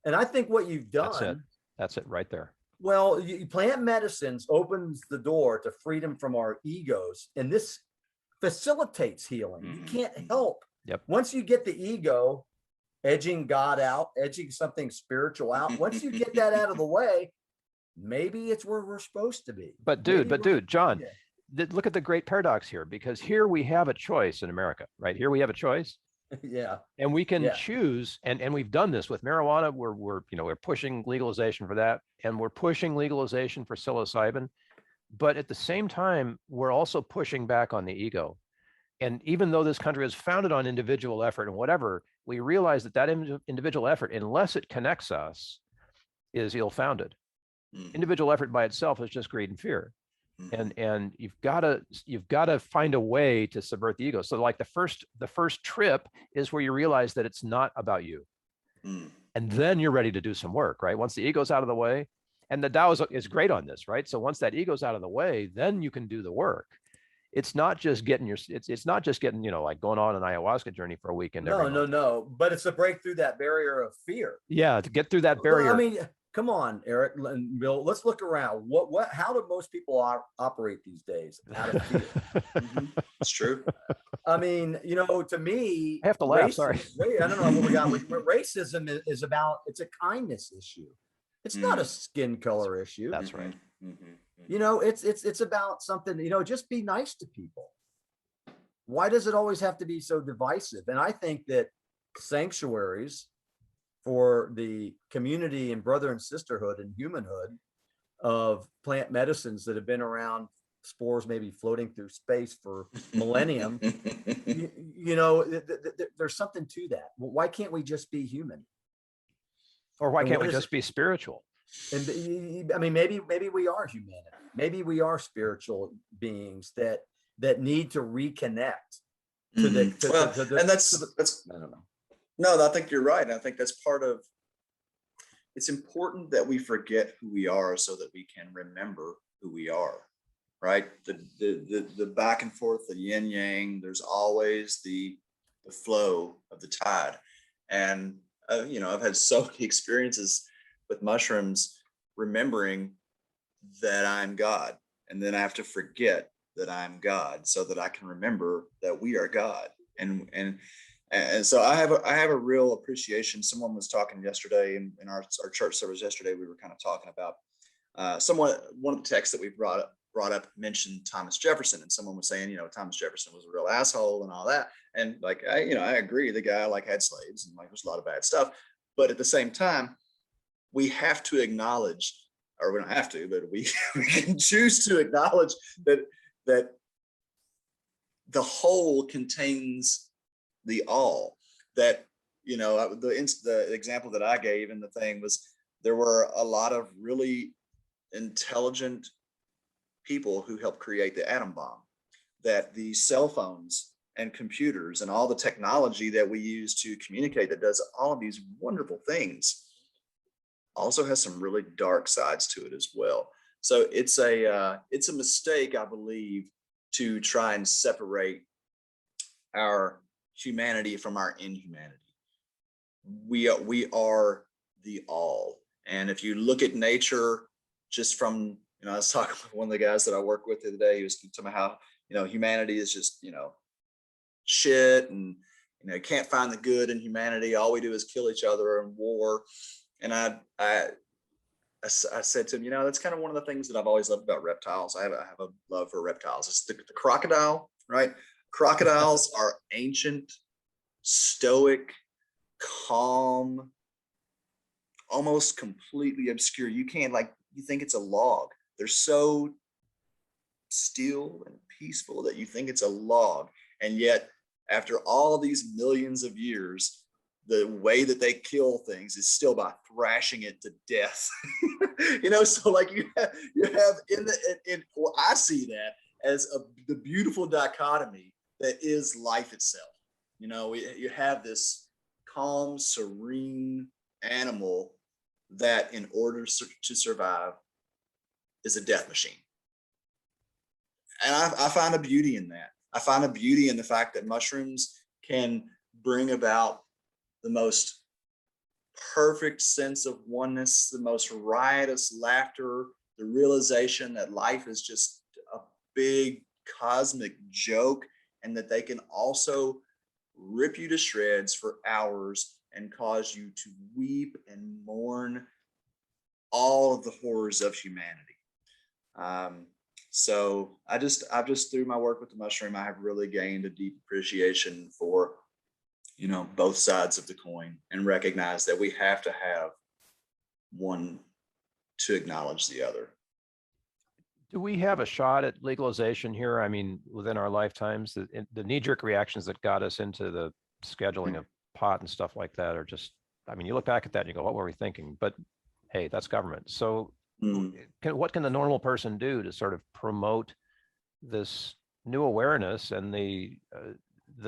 And I think what you've done, that's it right there. Well, plant medicines opens the door to freedom from our egos, and this facilitates healing. You can't help. Once you get the ego edging God out, edging something spiritual out, once you get that out of the way, maybe it's where we're supposed to be. But dude, John, look at the great paradox here, because here we have a choice in America, right? Here we have a choice. Yeah. And we can choose, and we've done this with marijuana. We're pushing legalization for that, and we're pushing legalization for psilocybin. But at the same time, we're also pushing back on the ego. And even though this country is founded on individual effort and whatever, we realize that individual effort, unless it connects us, is ill-founded. Individual effort by itself is just greed and fear. And you've got to find a way to subvert the ego. So like the first trip is where you realize that it's not about you. And then you're ready to do some work, right? Once the ego's out of the way, and the Tao is great on this, right? So once that ego's out of the way, then you can do the work. it's not just getting it's not just getting, like going on an ayahuasca journey for a weekend. No, but it's to break through that barrier of fear. Yeah, to get through that barrier. Well, I mean, come on, Eric and Bill, let's look around. How do most people operate these days? Out of fear. Mm-hmm. It's true. I mean, to me, I have to laugh. Sorry. I don't know what we got. Racism is about, it's a kindness issue. It's not a skin color issue. That's right. It's about something, just be nice to people. Why does it always have to be so divisive? And I think that sanctuaries for the community and brother and sisterhood and humanhood of plant medicines that have been around, spores maybe floating through space for millennium, there's something to that. Why can't we just be human? Or why can't we just be spiritual? And I mean, maybe we are humanity. Maybe we are spiritual beings that need to reconnect to and that's I don't know. No, I think you're right. I think that's part of, it's important that we forget who we are so that we can remember who we are, right? The back and forth, the yin yang, there's always the flow of the tide. And, I've had so many experiences with mushrooms, remembering that I'm God. And then I have to forget that I'm God so that I can remember that we are God. And so I have a real appreciation. Someone was talking yesterday in our church service yesterday. We were kind of talking about one of the texts that we brought up mentioned Thomas Jefferson, and someone was saying, Thomas Jefferson was a real asshole and all that. And I agree, the guy had slaves and there's a lot of bad stuff. But at the same time, we have to acknowledge, or we don't have to, but we can choose to acknowledge that the whole contains the all. That the example that I gave in the thing was, there were a lot of really intelligent people who helped create the atom bomb, that the cell phones and computers and all the technology that we use to communicate that does all of these wonderful things also has some really dark sides to it as well. So it's a mistake, I believe, to try and separate our humanity from our inhumanity. We are the all. And if you look at nature, just from, I was talking with one of the guys that I work with the other day, he was telling me how, humanity is just, shit, and, can't find the good in humanity. All we do is kill each other and war. And I said to him, that's kind of one of the things that I've always loved about reptiles. I have a love for reptiles. It's the crocodile, right? Crocodiles are ancient, stoic, calm, almost completely obscure. You can't, you think it's a log. They're so still and peaceful that you think it's a log. And yet, after all of these millions of years, the way that they kill things is still by thrashing it to death. So you have I see that as the beautiful dichotomy that is life itself. You have this calm, serene animal that, in order to survive, is a death machine. And I find a beauty in that. I find a beauty in the fact that mushrooms can bring about the most perfect sense of oneness, the most riotous laughter, the realization that life is just a big cosmic joke, and that they can also rip you to shreds for hours and cause you to weep and mourn all of the horrors of humanity. So I've just through my work with the mushroom, I have really gained a deep appreciation for, both sides of the coin, and recognize that we have to have one to acknowledge the other. Do we have a shot at legalization here? I mean, within our lifetimes, the knee-jerk reactions that got us into the scheduling of pot and stuff like that are just, you look back at that and you go, what were we thinking? But hey, that's government. So what can the normal person do to sort of promote this new awareness and the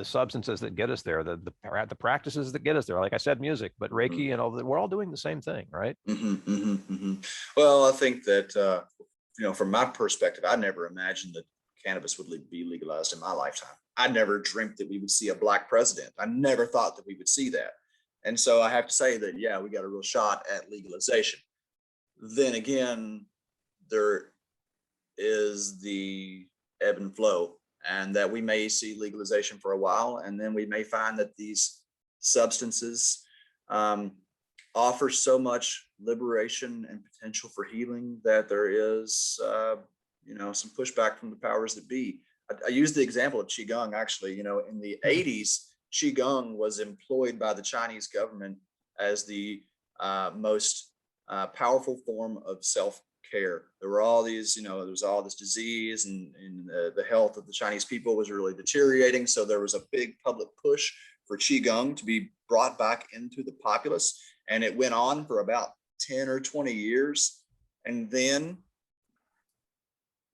substances that get us there, the practices that get us there? Like I said, music, but Reiki and all that, we're all doing the same thing, right? Well, I think that, from my perspective, I never imagined that cannabis would be legalized in my lifetime. I never dreamt that we would see a Black president. I never thought that we would see that. And so I have to say that, yeah, we got a real shot at legalization. Then again, there is the ebb and flow, and that we may see legalization for a while, and then we may find that these substances offer so much liberation and potential for healing that there is, some pushback from the powers that be. I use the example of Qi Gong, actually. In the 80s, Qi Gong was employed by the Chinese government as the most powerful form of self-care. There were all these, there was all this disease, and the health of the Chinese people was really deteriorating. So there was a big public push for Qi Gong to be brought back into the populace. And it went on for about 10 or 20 years. And then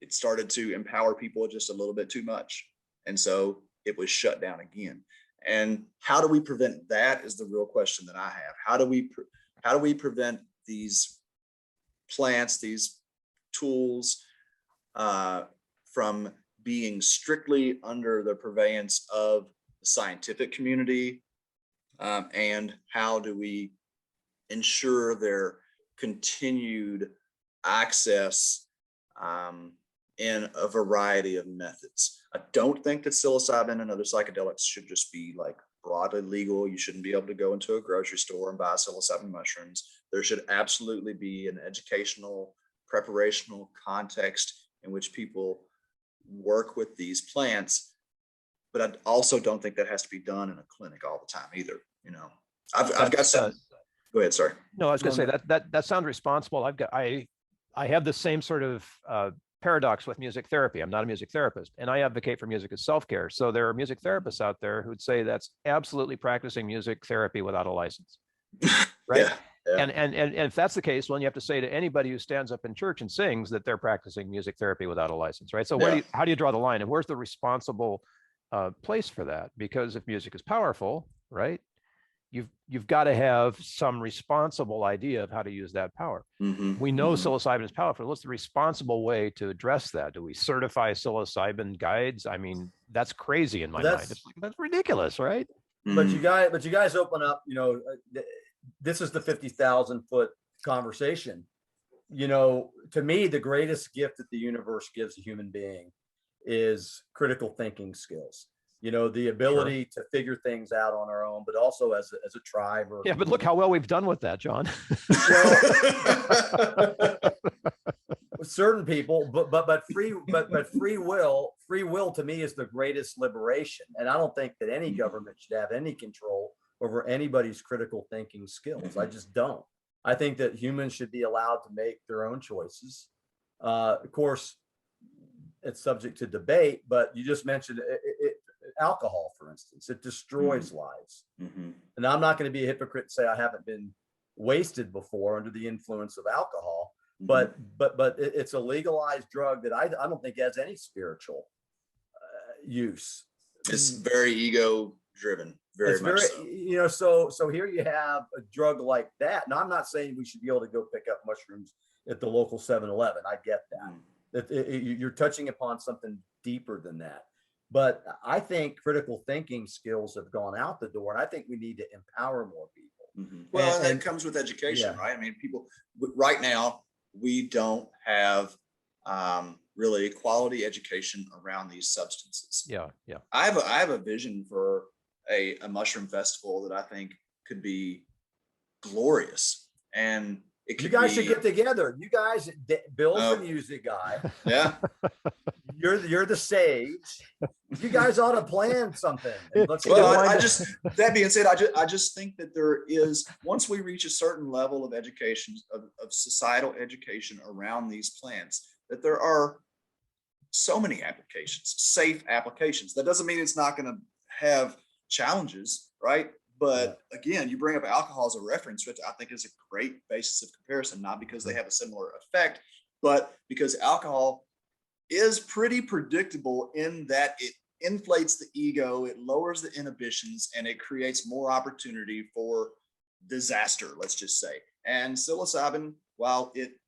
it started to empower people just a little bit too much. And so it was shut down again. And how do we prevent that is the real question that I have. How do we prevent these plants, these tools from being strictly under the purveyance of the scientific community? And how do we ensure their continued access in a variety of methods? I don't think that psilocybin and other psychedelics should just be like broadly legal. You shouldn't be able to go into a grocery store and buy psilocybin mushrooms. There should absolutely be an educational, preparational context in which people work with these plants. But I also don't think that has to be done in a clinic all the time either. I've got some. Go ahead. Sorry. No, I was going to say that sounds responsible. I have the same sort of paradox with music therapy. I'm not a music therapist, and I advocate for music as self-care. So there are music therapists out there who'd say that's absolutely practicing music therapy without a license, right? Yeah. Yeah. And if that's the case, well, you have to say to anybody who stands up in church and sings that they're practicing music therapy without a license, right? So how do you draw the line, and where's the responsible place for that? Because if music is powerful, right, you've got to have some responsible idea of how to use that power. Mm-hmm. We know psilocybin is powerful. What's the responsible way to address that? Do we certify psilocybin guides? I mean, that's crazy in my mind. It's like, that's ridiculous, right? But you guys open up, this is the 50,000 foot conversation. To me, the greatest gift that the universe gives a human being is critical thinking skills. The ability to figure things out on our own, but also as a tribe. Yeah, but look how well we've done with that, John. Certain people, but free will to me is the greatest liberation, and I don't think that any government should have any control over anybody's critical thinking skills. I just don't. I think that humans should be allowed to make their own choices. Of course, it's subject to debate, but you just mentioned alcohol, for instance. It destroys lives. And I'm not going to be a hypocrite and say I haven't been wasted before under the influence of alcohol, but it's a legalized drug that I don't think has any spiritual use. It's very ego driven. Very much so. So here you have a drug like that. Now, I'm not saying we should be able to go pick up mushrooms at the local 7-Eleven. I get that. You're touching upon something deeper than that. But I think critical thinking skills have gone out the door, and I think we need to empower more people. Well, and that comes with education, right? I mean, people right now, we don't have really quality education around these substances. Yeah. I have a vision for a mushroom festival that I think could be glorious, and you guys should get together. You guys, Bill's the music guy. Yeah. You're the sage. You guys ought to plan something. That being said, I just think that there is, once we reach a certain level of education, of societal education around these plants, that there are so many applications, safe applications. That doesn't mean it's not going to have challenges, right? But again, you bring up alcohol as a reference, which I think is a great basis of comparison, not because they have a similar effect, but because alcohol is pretty predictable in that it inflates the ego, it lowers the inhibitions, and it creates more opportunity for disaster, let's just say. And psilocybin, while it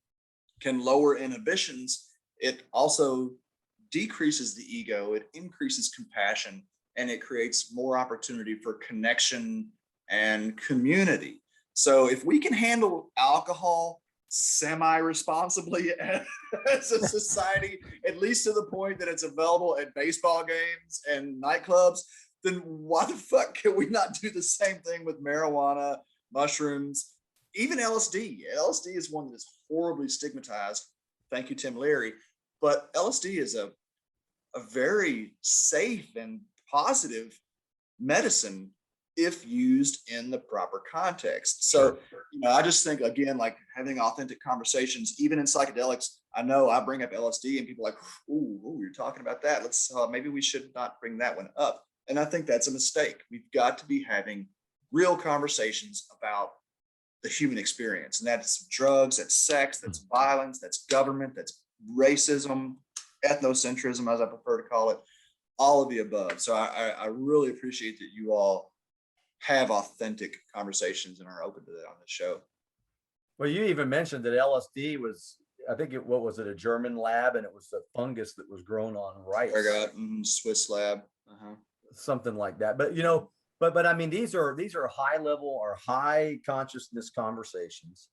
can lower inhibitions, it also decreases the ego, it increases compassion, and it creates more opportunity for connection and community. So if we can handle alcohol semi-responsibly as a society, at least to the point that it's available at baseball games and nightclubs, then why the fuck can we not do the same thing with marijuana, mushrooms, even LSD? LSD is one that is horribly stigmatized. Thank you, Tim Leary. But LSD is a very safe and positive medicine if used in the proper context. So, I just think, again, like having authentic conversations, even in psychedelics, I know I bring up LSD and people are like, ooh, you're talking about that. Let's, maybe we should not bring that one up. And I think that's a mistake. We've got to be having real conversations about the human experience. And that's drugs, that's sex, that's violence, that's government, that's racism, ethnocentrism, as I prefer to call it, all of the above. So I really appreciate that you all have authentic conversations and are open to that on the show. Well, you even mentioned that LSD was, I think what was it, a German lab, and it was a fungus that was grown on rice. Swiss lab, something like that. But but I mean, these are high level or high consciousness conversations,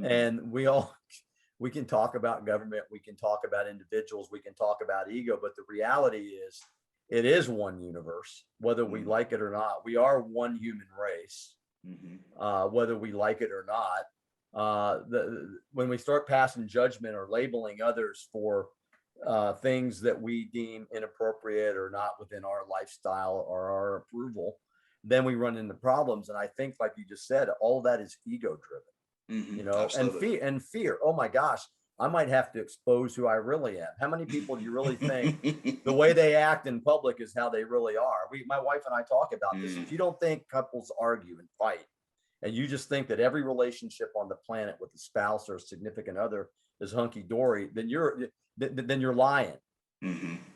and we can talk about government, we can talk about individuals, we can talk about ego, but the reality is, it is one universe, whether we like it or not. We are one human race, whether we like it or not. When we start passing judgment or labeling others for things that we deem inappropriate or not within our lifestyle or our approval, then we run into problems. And I think, like you just said, all that is ego driven, absolutely. and fear. Oh my gosh, I might have to expose who I really am. How many people do you really think the way they act in public is how they really are? My wife and I talk about this. If you don't think couples argue and fight, and you just think that every relationship on the planet with a spouse or a significant other is hunky dory, then you're lying.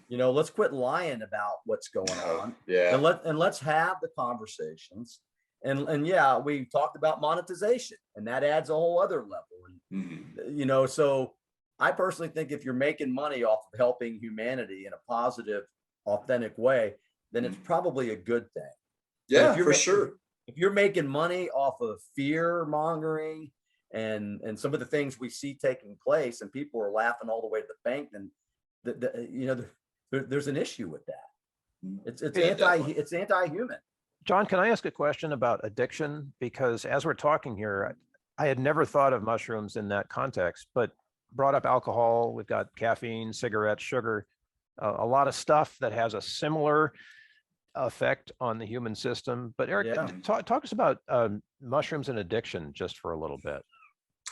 Let's quit lying about what's going on. And let's have the conversations. And yeah, we talked about monetization, and that adds a whole other level. And, so I personally think if you're making money off of helping humanity in a positive, authentic way, then it's probably a good thing. Yeah, for sure. If you're making money off of fear mongering and some of the things we see taking place, and people are laughing all the way to the bank, then there's an issue with that. It's anti-human. John, can I ask a question about addiction? Because as we're talking here, I had never thought of mushrooms in that context, but brought up alcohol. We've got caffeine, cigarettes, sugar, a lot of stuff that has a similar effect on the human system. But Eric, talk to us about mushrooms and addiction just for a little bit.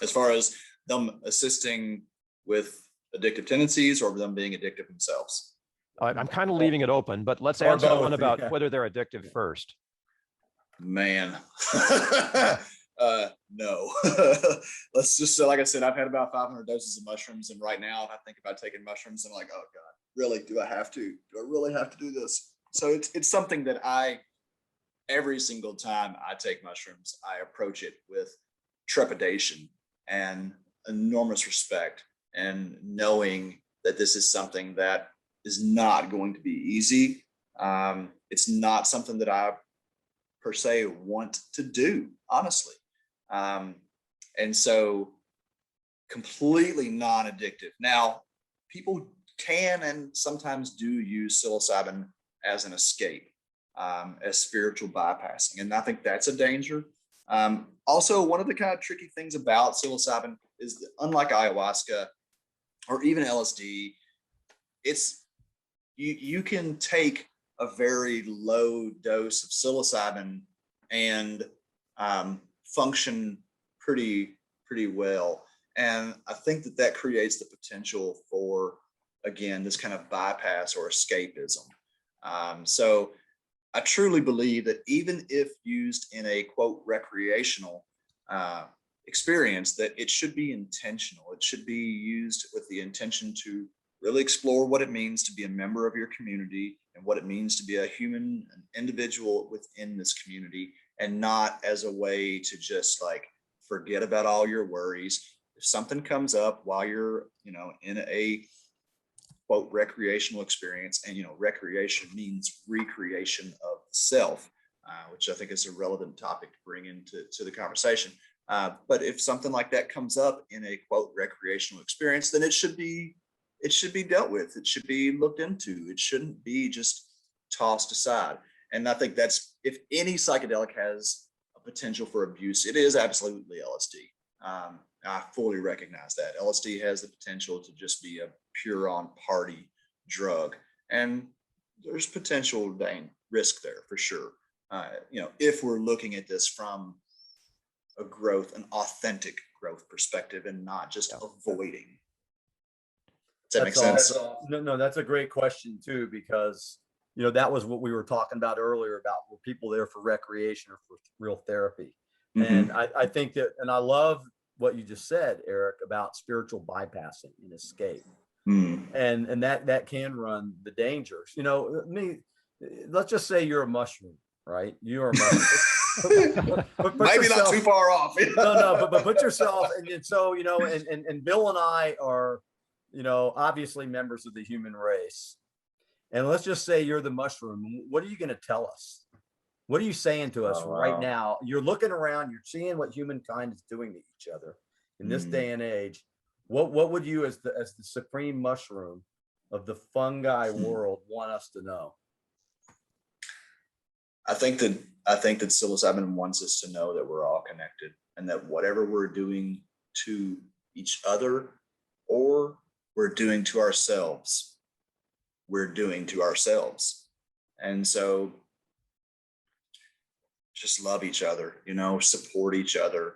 As far as them assisting with addictive tendencies or them being addictive themselves? I'm kind of leaving it open, but let's answer the one about whether they're addictive first. Man, no. Let's just say, like I said, I've had about 500 doses of mushrooms, and right now, if I think about taking mushrooms, I'm like, oh God, really? Do I have to? Do I really have to do this? So it's something that every single time I take mushrooms, I approach it with trepidation and enormous respect, and knowing that this is something that is not going to be easy. It's not something that I per se want to do, honestly. And so completely non-addictive. Now, people can and sometimes do use psilocybin as an escape, as spiritual bypassing. And I think that's a danger. Also, one of the kind of tricky things about psilocybin is that, unlike ayahuasca or even LSD, you can take a very low dose of psilocybin and function pretty well. And I think that creates the potential for, again, this kind of bypass or escapism. So I truly believe that even if used in a quote recreational experience, that it should be intentional. It should be used with the intention to really explore what it means to be a member of your community and what it means to be a human, an individual within this community, and not as a way to just like forget about all your worries. If something comes up while you're, in a quote recreational experience, and recreation means recreation of self, which I think is a relevant topic to bring into the conversation. But if something like that comes up in a quote recreational experience, then it should be dealt with. It should be looked into. It shouldn't be just tossed aside. And I think that's, if any psychedelic has a potential for abuse, it is absolutely LSD. I fully recognize that. LSD has the potential to just be a pure on party drug. And there's potential risk there for sure. If we're looking at this from an authentic growth perspective and not just avoiding. Does that make sense? No, that's a great question too, because that was what we were talking about earlier about, were people there for recreation or for real therapy? Mm-hmm. And I think that, and I love what you just said, Eric, about spiritual bypassing and escape. And that can run the dangers. Let's just say you're a mushroom, right? You're a mushroom. Maybe yourself, not too far off. but put yourself, and so and Bill and I are obviously members of the human race. And let's just say you're the mushroom. What are you going to tell us? What are you saying to us right now? You're looking around, you're seeing what humankind is doing to each other in this day and age. What would you, as the supreme mushroom of the fungi world, want us to know? I think that psilocybin wants us to know that we're all connected, and that whatever we're doing to each other or we're doing to ourselves, we're doing to ourselves. And so just love each other, support each other,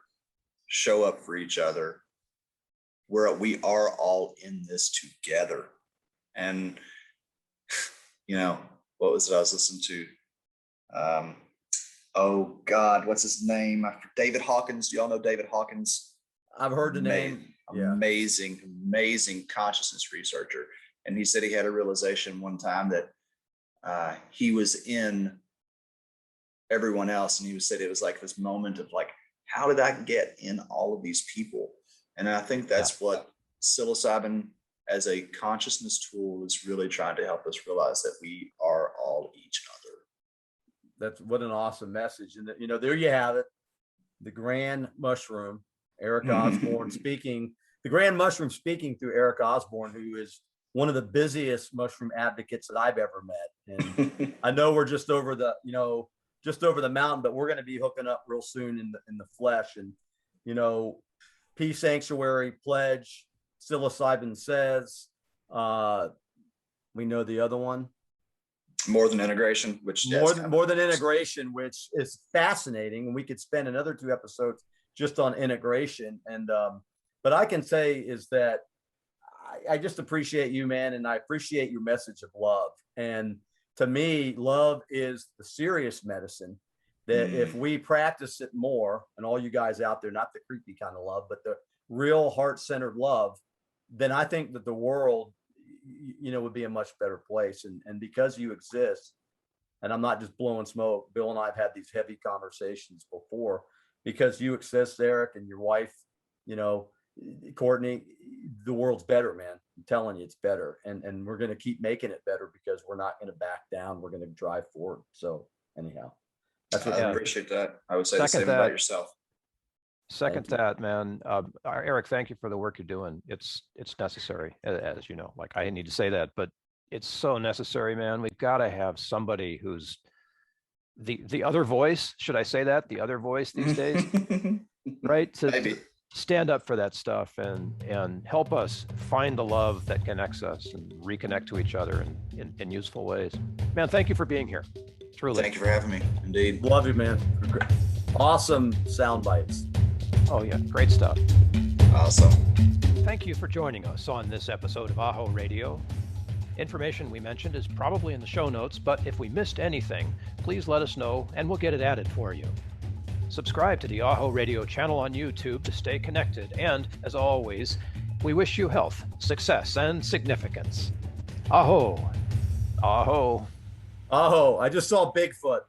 show up for each other. We are all in this together. And, what was it I was listening to? Oh God, what's his name? David Hawkins. Do y'all know David Hawkins? I've heard the name. Amazing consciousness researcher. And he said he had a realization one time that he was in everyone else. And he said it was like this moment of like, how did I get in all of these people? And I think that's what psilocybin as a consciousness tool is really trying to help us realize, that we are all each other. That's what an awesome message. And there you have it. The grand mushroom, Eric Osborne speaking, the grand mushroom speaking through Eric Osborne, who is one of the busiest mushroom advocates that I've ever met. And I know we're just over the mountain, but we're going to be hooking up real soon in the flesh. And, Psanctuary, PLEDG, Psilocybin Says. We know the other one. More than integration, which more than integration, which is fascinating. And we could spend another 2 episodes just on integration. And, but I can say is that I just appreciate you, man. And I appreciate your message of love. And to me, love is the serious medicine that if we practice it more, and all you guys out there, not the creepy kind of love, but the real heart-centered love, then I think that the world, would be a much better place. And because you exist, and I'm not just blowing smoke, Bill and I have had these heavy conversations before, because you exist, Eric, and your wife, Courtney, the world's better, man. I'm telling you, it's better. And we're going to keep making it better, because we're not going to back down. We're going to drive forward. So anyhow, that's what I appreciate that. I would say the same about yourself. Second that, man. Eric, thank you for the work you're doing. It's necessary, as you know. Like, I need to say that, but it's so necessary, man. We've got to have somebody who's the other voice. Should I say that? The other voice these days, right? To stand up for that stuff and help us find the love that connects us and reconnect to each other in useful ways. Man, thank you for being here. Truly. Thank you for having me. Indeed. Love you, man. Awesome sound bites. Oh yeah, great stuff. Awesome. Thank you for joining us on this episode of AHO Radio. Information we mentioned is probably in the show notes, but if we missed anything, please let us know and we'll get it added for you. Subscribe to the AHO Radio channel on YouTube to stay connected, and as always, we wish you health, success, and significance. AHO. AHO. AHO. I just saw Bigfoot.